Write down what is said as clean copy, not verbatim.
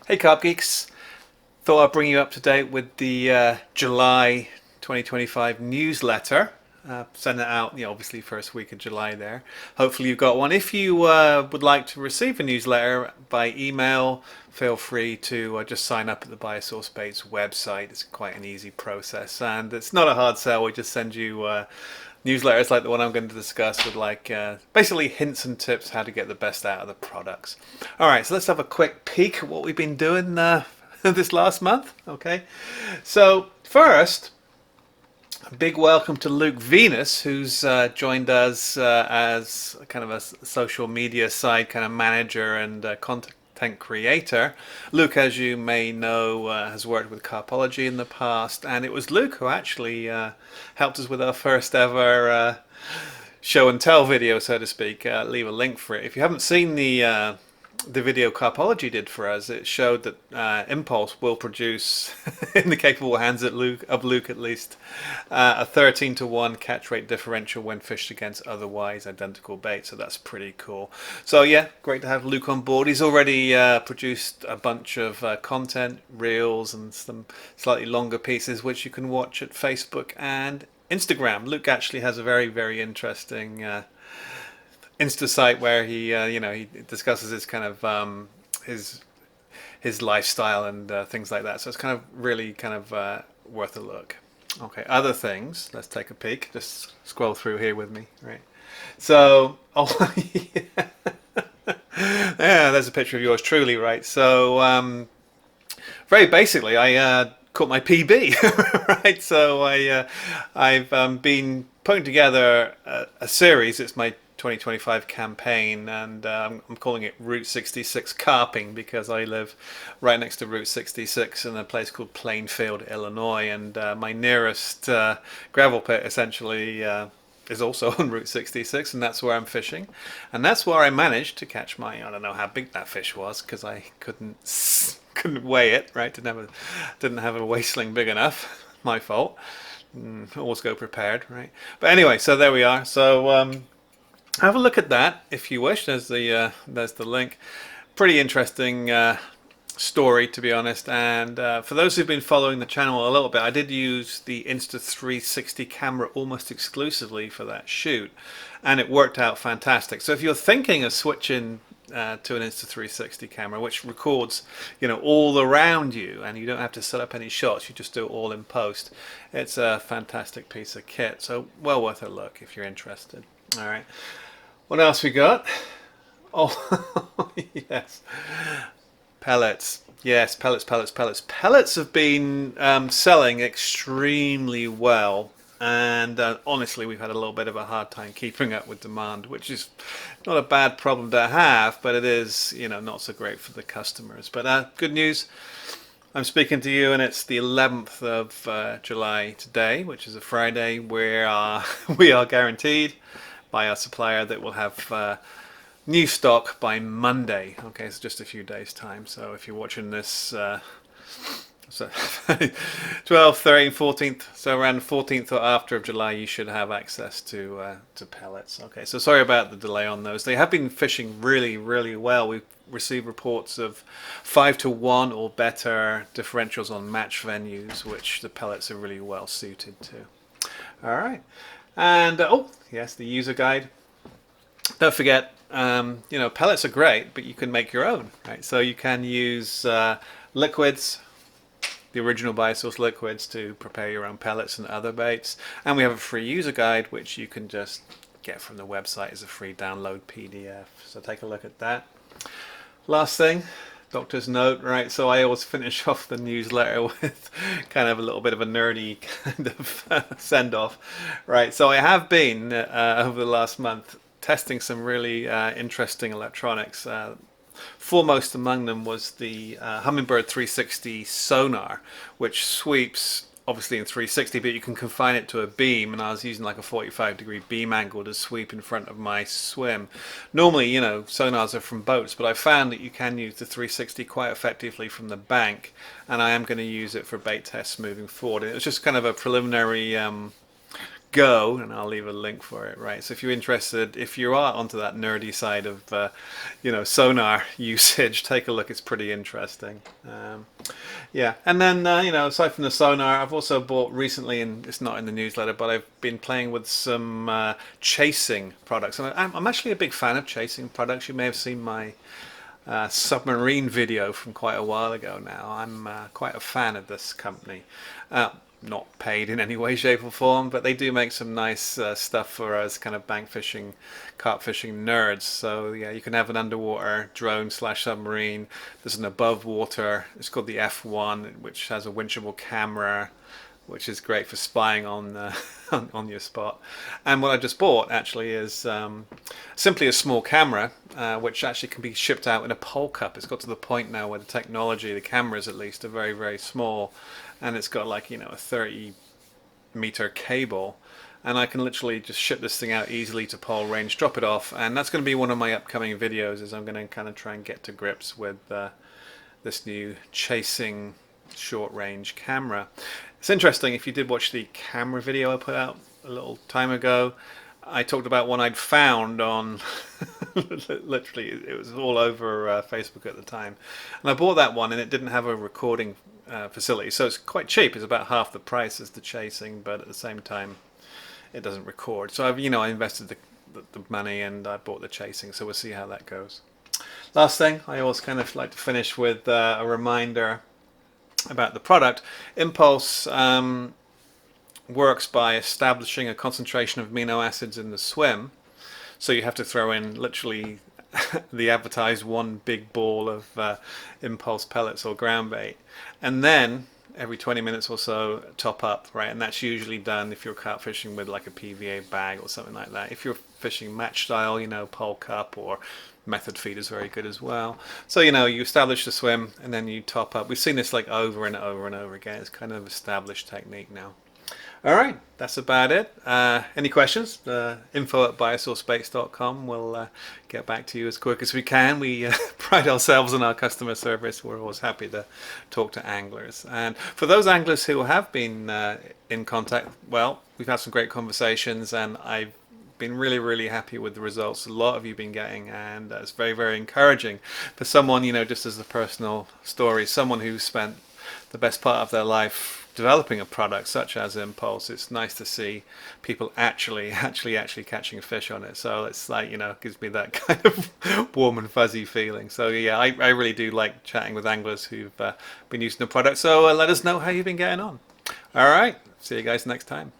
Hey Carp Geeks, thought I'd bring you up to date with the July 2025 newsletter. Send it out, obviously first week of July there. Hopefully you've got one. If you would like to receive a newsletter by email, feel free to just sign up at the BioSource Baits website. It's quite an easy process and it's not a hard sell. We just send you newsletters like the one I'm going to discuss with basically hints and tips how to get the best out of the products. All right, so let's have a quick peek at what we've been doing this last month. Okay, so first, a big welcome to Luke Venus, who's joined us as kind of a social media side kind of manager and content creator. Luke, as you may know, has worked with Carpology in the past, and it was Luke who actually helped us with our first ever show and tell video, so to speak. Leave a link for it. If you haven't seen the video Carpology did for us, it showed that Impulse will produce, in the capable hands of Luke at least, a 13-to-1 catch rate differential when fished against otherwise identical baits. So that's pretty cool. So yeah, great to have Luke on board. He's already produced a bunch of content, reels, and some slightly longer pieces, which you can watch at Facebook and Instagram. Luke actually has a very, very interesting Insta site where he he discusses his kind of his lifestyle and things like that. So it's kind of really kind of worth a look. Okay, other things. Let's take a peek. Just scroll through here with me, right? So, oh yeah, yeah, there's a picture of yours truly, right? So, very basically, I caught my PB, right? So I've been putting together a series. It's my 2025 campaign, and I'm calling it Route 66 Carping because I live right next to Route 66 in a place called Plainfield, Illinois, and my nearest gravel pit essentially is also on Route 66, and that's where I'm fishing, and that's where I managed to catch I don't know how big that fish was because I couldn't weigh it, right? Didn't have a weigh sling big enough. My fault. Always go prepared, right? But anyway, so there we are. So have a look at that if you wish. There's the link. Pretty interesting story, to be honest. And for those who've been following the channel a little bit, I did use the Insta360 camera almost exclusively for that shoot, and it worked out fantastic. So if you're thinking of switching to an Insta360 camera, which records, all around you, and you don't have to set up any shots, you just do it all in post. It's a fantastic piece of kit, so well worth a look if you're interested. All right. What else we got? Oh, yes. Pellets. Yes, pellets. Pellets have been selling extremely well. And honestly, we've had a little bit of a hard time keeping up with demand, which is not a bad problem to have, but it is, not so great for the customers. But good news. I'm speaking to you, and it's the 11th of July today, which is a Friday, where we are guaranteed by our supplier that we'll have new stock by Monday. Okay, so just a few days time. So if you're watching this, so 12th, 13th, 14th, so around the 14th or after of July, you should have access to pellets. Okay, so sorry about the delay on those. They have been fishing really, really well. We've received reports of 5-to-1 or better differentials on match venues, which the pellets are really well suited to. All right. And oh yes, the user guide. Don't forget, pellets are great, but you can make your own, right? So you can use liquids, the original BioSource liquids, to prepare your own pellets and other baits. And we have a free user guide, which you can just get from the website as a free download PDF. So take a look at that. Last thing. Doctor's note, right? So I always finish off the newsletter with kind of a little bit of a nerdy kind of send off, right? So I have been over the last month testing some really interesting electronics. Foremost among them was the Humminbird 360 sonar, which sweeps obviously in 360, but you can confine it to a beam, and I was using like a 45-degree beam angle to sweep in front of my swim. Normally, sonars are from boats, but I found that you can use the 360 quite effectively from the bank, and I am going to use it for bait tests moving forward. It was just kind of a preliminary Go, and I'll leave a link for it, right? So if you're interested, if you are onto that nerdy side of sonar usage, take a look. It's pretty interesting. Yeah, and then aside from the sonar, I've also bought recently, and it's not in the newsletter, but I've been playing with some chasing products, and I'm actually a big fan of chasing products. You may have seen my submarine video from quite a while ago now. I'm quite a fan of this company. Not paid in any way, shape, or form, but they do make some nice stuff for us kind of bank fishing, carp fishing nerds. So yeah, you can have an underwater drone slash submarine. There's an above water. It's called the F1, which has a winchable camera, which is great for spying on on your spot. And what I just bought actually is simply a small camera, which actually can be shipped out in a pole cup. It's got to the point now where the technology, the cameras at least, are very, very small, and it's got like a 30-meter cable, and I can literally just ship this thing out easily to pole range, drop it off, and that's going to be one of my upcoming videos. Is I'm going to kind of try and get to grips with this new chasing short range camera. It's interesting, if you did watch the camera video I put out a little time ago, I talked about one I'd found on literally it was all over Facebook at the time, and I bought that one, and it didn't have a recording facility, so it's quite cheap. It's about half the price as the chasing, but at the same time it doesn't record. So I invested the money, and I bought the chasing, so we'll see how that goes. Last thing, I always kind of like to finish with a reminder about the product. Impulse works by establishing a concentration of amino acids in the swim, so you have to throw in literally the advertised one big ball of impulse pellets or ground bait, and then every 20 minutes or so top up, right? And that's usually done if you're carp fishing with like a PVA bag or something like that. If you're fishing match style, pole cup or method feed is very good as well. So you establish the swim and then you top up. We've seen this like over and over and over again. It's kind of established technique now. All right, that's about it. Any questions? info@biosourcebaits.com. We'll get back to you as quick as we can. We pride ourselves on our customer service. We're always happy to talk to anglers. And for those anglers who have been in contact, well, we've had some great conversations, and I've been really, really happy with the results a lot of you been getting, and it's very, very encouraging for someone, just as a personal story, someone who spent the best part of their life developing a product such as Impulse. It's nice to see people actually catching a fish on it. So it's like, gives me that kind of warm and fuzzy feeling. So yeah, I really do like chatting with anglers who've been using the product. So let us know how you've been getting on. All right, see you guys next time.